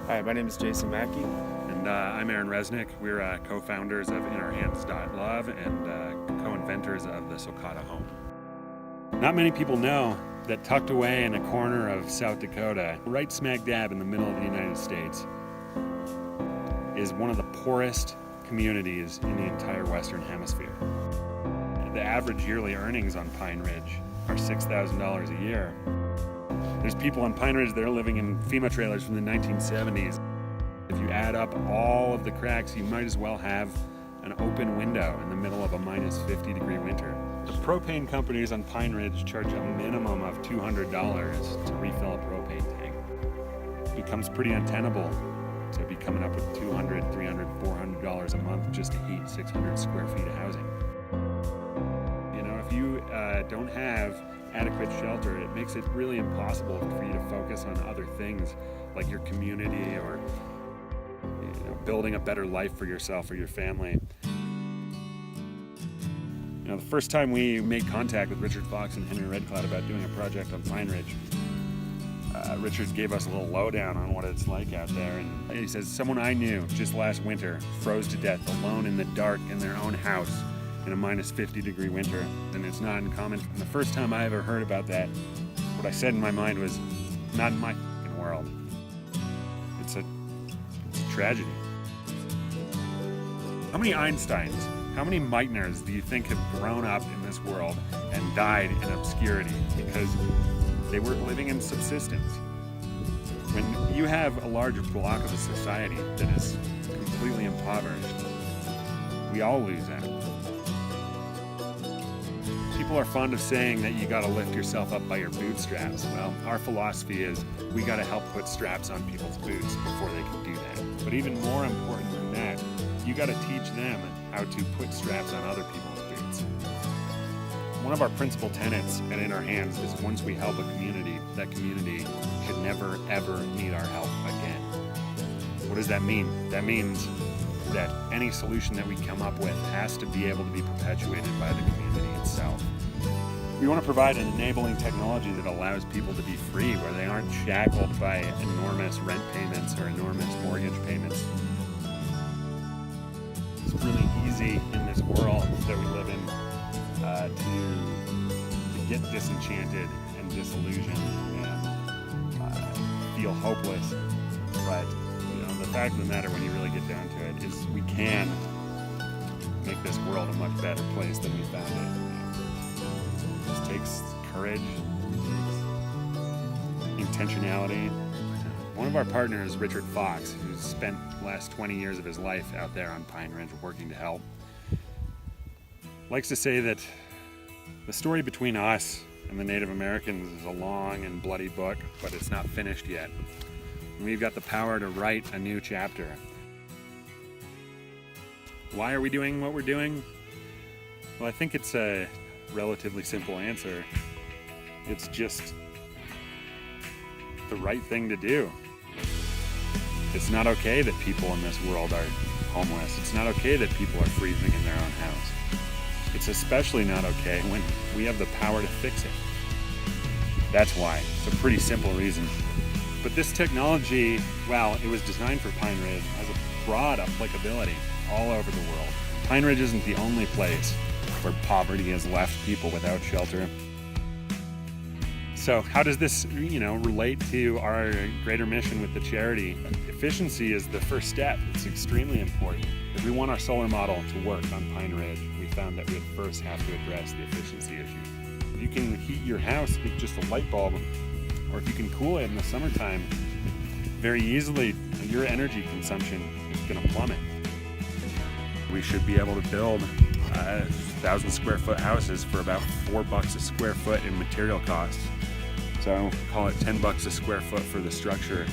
Hi, my name is Jason Mackey. And I'm Aaron Resnick. We're co-founders of inourhands.love and co-inventors of the Sulcata Home. Not many people know that tucked away in a corner of South Dakota, right smack dab in the middle of the United States, is one of the poorest communities in the entire Western Hemisphere. The average yearly earnings on Pine Ridge are $6,000 a year. There's people on Pine Ridge that are living in FEMA trailers from the 1970s. If you add up all of the cracks, you might as well have an open window in the middle of a minus 50-degree winter. The propane companies on Pine Ridge charge a minimum of $200 to refill a propane tank. It becomes pretty untenable to be coming up with $200, $300, $400 a month just to heat 600 square feet of housing. You know, if you don't have adequate shelter, it makes it really impossible for you to focus on other things like your community or building a better life for yourself or your family. The first time we made contact with Richard Fox and Henry Red Cloud about doing a project on Pine Ridge, Richard gave us a little lowdown on what it's like out there, and he says, someone I knew just last winter froze to death alone in the dark in their own house in a minus 50-degree winter, and it's not uncommon. And the first time I ever heard about that, what I said in my mind was, not in my f***ing world. It's a tragedy. How many Einsteins, how many Meitners do you think have grown up in this world and died in obscurity because they were living in subsistence? When you have a larger block of a society that is completely impoverished, we all lose out. People are fond of saying that you gotta lift yourself up by your bootstraps. Well, our philosophy is we gotta help put straps on people's boots before they can do that. But even more important than that, you gotta teach them how to put straps on other people's boots. One of our principal tenets at In Our Hands is once we help a community, that community should never ever need our help again. What does that mean? That means that any solution that we come up with has to be able to be perpetuated by the community itself. We want to provide an enabling technology that allows people to be free, where they aren't shackled by enormous rent payments or enormous mortgage payments. It's really easy in this world that we live in to get disenchanted and disillusioned and feel hopeless. But the fact of the matter, when you really get down to it, is we can make this world a much better place than we found it. It just takes courage, intentionality. One of our partners, Richard Fox, who's spent the last 20 years of his life out there on Pine Ridge working to help, likes to say that the story between us and the Native Americans is a long and bloody book, but it's not finished yet. We've got the power to write a new chapter. Why are we doing what we're doing? Well, I think it's a relatively simple answer. It's just the right thing to do. It's not okay that people in this world are homeless. It's not okay that people are freezing in their own house. It's especially not okay when we have the power to fix it. That's why. It's a pretty simple reason. But this technology, well, it was designed for Pine Ridge, has a broad applicability all over the world. Pine Ridge isn't the only place where poverty has left people without shelter. So how does this, relate to our greater mission with the charity? Efficiency is the first step. It's extremely important. If we want our solar model to work on Pine Ridge, we found that we would first have to address the efficiency issue. You can heat your house with just a light bulb, or if you can cool it in the summertime, very easily your energy consumption is going to plummet. We should be able to build 1,000 square foot houses for about $4 a square foot in material costs. So call it $10 a square foot for the structure.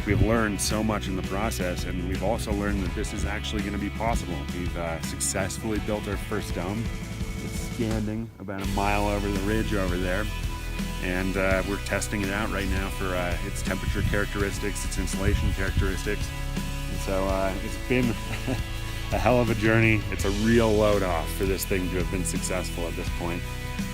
We've learned so much in the process, and we've also learned that this is actually going to be possible. We've successfully built our first dome. It's standing about a mile over the ridge over there. And we're testing it out right now for its temperature characteristics, its insulation characteristics. And so it's been a hell of a journey. It's a real load off for this thing to have been successful at this point.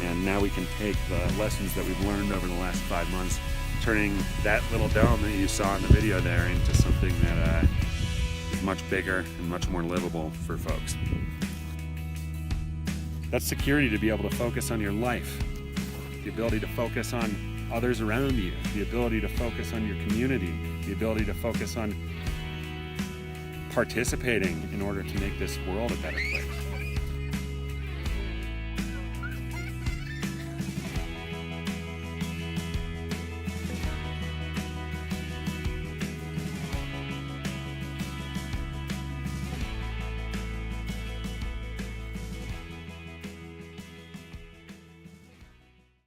And now we can take the lessons that we've learned over the last 5 months, turning that little dome that you saw in the video there into something that is much bigger and much more livable for folks. That's security, to be able to focus on your life, the ability to focus on others around you, the ability to focus on your community, the ability to focus on participating in order to make this world a better place.